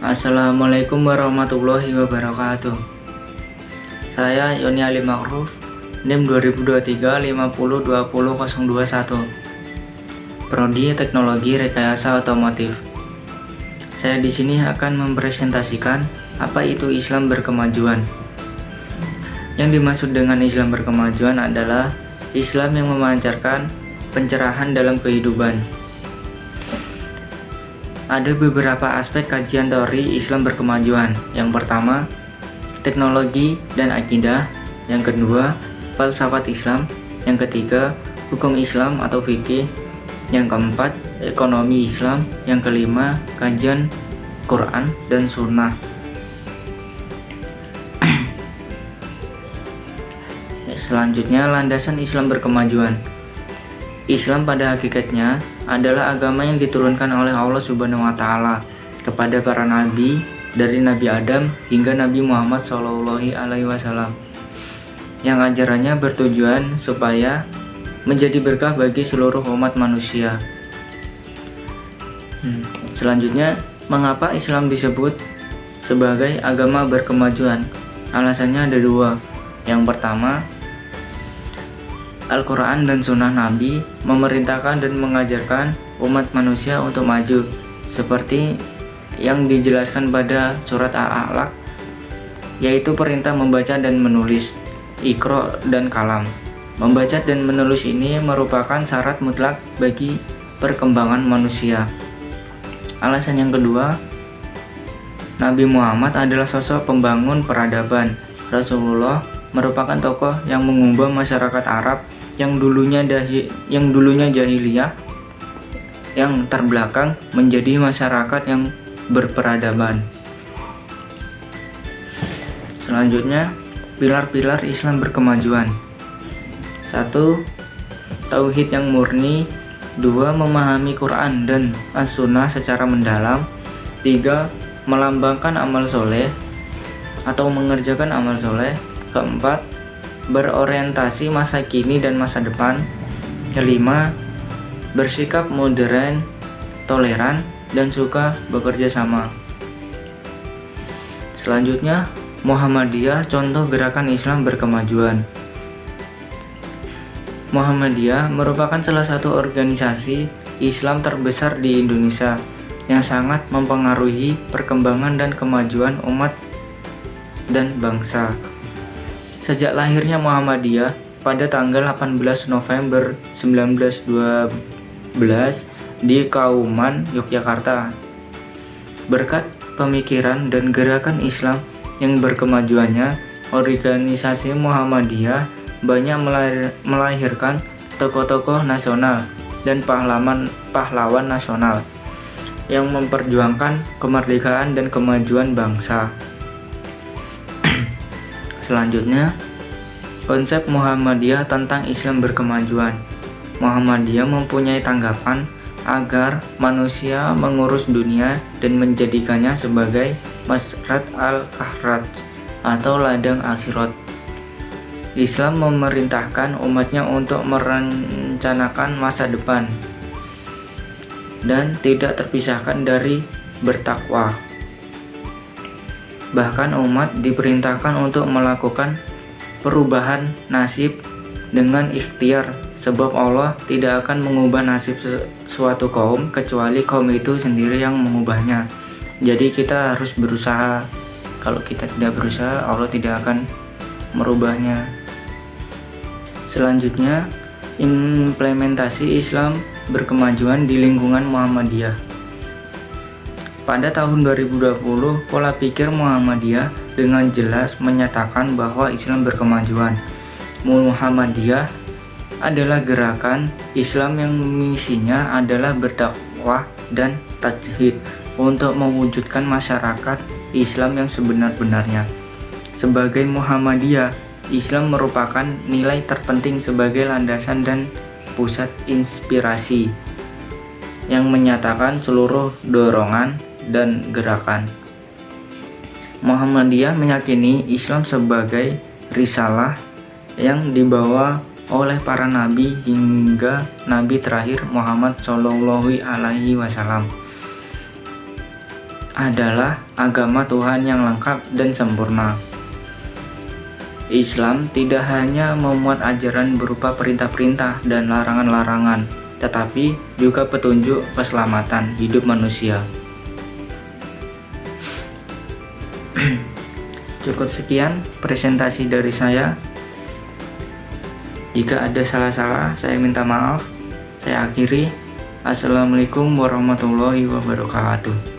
Assalamualaikum warahmatullahi wabarakatuh. Saya Yoni Ali Makruf, NIM 2023 5020 021, Prodi Teknologi Rekayasa Otomotif. Saya di sini akan mempresentasikan apa itu Islam berkemajuan. Yang dimaksud dengan Islam berkemajuan adalah Islam yang memancarkan pencerahan dalam kehidupan. Ada beberapa aspek kajian teori Islam berkemajuan. Yang pertama, teknologi dan akidah. Yang kedua, falsafat Islam. Yang ketiga, hukum Islam atau fikih. Yang keempat, ekonomi Islam. Yang kelima, kajian Quran dan Sunnah. Selanjutnya, landasan Islam berkemajuan. Islam pada hakikatnya adalah agama yang diturunkan oleh Allah Subhanahu wa Ta'ala kepada para nabi, dari Nabi Adam hingga Nabi Muhammad SAW, yang ajarannya bertujuan supaya menjadi berkah bagi seluruh umat manusia. Selanjutnya, mengapa Islam disebut sebagai agama berkemajuan? Alasannya ada dua. Yang pertama, Al-Quran dan Sunnah Nabi memerintahkan dan mengajarkan umat manusia untuk maju, seperti yang dijelaskan pada surat Al-A'laq, yaitu perintah membaca dan menulis, Iqra dan Kalam. Membaca dan menulis ini merupakan syarat mutlak bagi perkembangan manusia. Alasan yang kedua, Nabi Muhammad adalah sosok pembangun peradaban. Rasulullah merupakan tokoh yang mengubah masyarakat Arab yang dulunya jahiliyah, yang terbelakang, menjadi masyarakat yang berperadaban. Selanjutnya, pilar-pilar Islam berkemajuan. 1. Tauhid yang murni. 2. Memahami Quran dan As-Sunnah secara mendalam. 3. Melambangkan amal soleh atau mengerjakan amal soleh. 4. Berorientasi masa kini dan masa depan. 5. Bersikap modern, toleran, dan suka bekerja sama. Selanjutnya, Muhammadiyah, contoh gerakan Islam berkemajuan. Muhammadiyah merupakan salah satu organisasi Islam terbesar di Indonesia yang sangat mempengaruhi perkembangan dan kemajuan umat dan bangsa. Sejak lahirnya Muhammadiyah pada tanggal 18 November 1912 di Kauman, Yogyakarta, berkat pemikiran dan gerakan Islam yang berkemajuannya, organisasi Muhammadiyah banyak melahirkan tokoh-tokoh nasional dan pahlawan nasional yang memperjuangkan kemerdekaan dan kemajuan bangsa. Selanjutnya, konsep Muhammadiyah tentang Islam berkemajuan. Muhammadiyah mempunyai tanggapan agar manusia mengurus dunia dan menjadikannya sebagai Masrat al-Akhirat atau ladang akhirat. Islam memerintahkan umatnya untuk merencanakan masa depan dan tidak terpisahkan dari bertakwa. Bahkan umat diperintahkan untuk melakukan perubahan nasib dengan ikhtiar, sebab Allah tidak akan mengubah nasib suatu kaum kecuali kaum itu sendiri yang mengubahnya. Jadi kita harus berusaha. Kalau kita tidak berusaha, Allah tidak akan merubahnya. Selanjutnya, implementasi Islam berkemajuan di lingkungan Muhammadiyah. Pada tahun 2020, pola pikir Muhammadiyah dengan jelas menyatakan bahwa Islam berkemajuan. Muhammadiyah adalah gerakan Islam yang misinya adalah berdakwah dan tajhid untuk mewujudkan masyarakat Islam yang sebenar-benarnya. Sebagai Muhammadiyah, Islam merupakan nilai terpenting sebagai landasan dan pusat inspirasi yang menyatakan seluruh dorongan dan gerakan. Muhammadiyah meyakini Islam sebagai risalah yang dibawa oleh para nabi hingga nabi terakhir Muhammad SAW. adalah agama Tuhan yang lengkap dan sempurna. Islam tidak hanya memuat ajaran berupa perintah-perintah dan larangan-larangan, tetapi juga petunjuk keselamatan hidup manusia. Cukup sekian presentasi dari saya. Jika ada salah-salah, saya minta maaf. Saya akhiri. Assalamualaikum warahmatullahi wabarakatuh.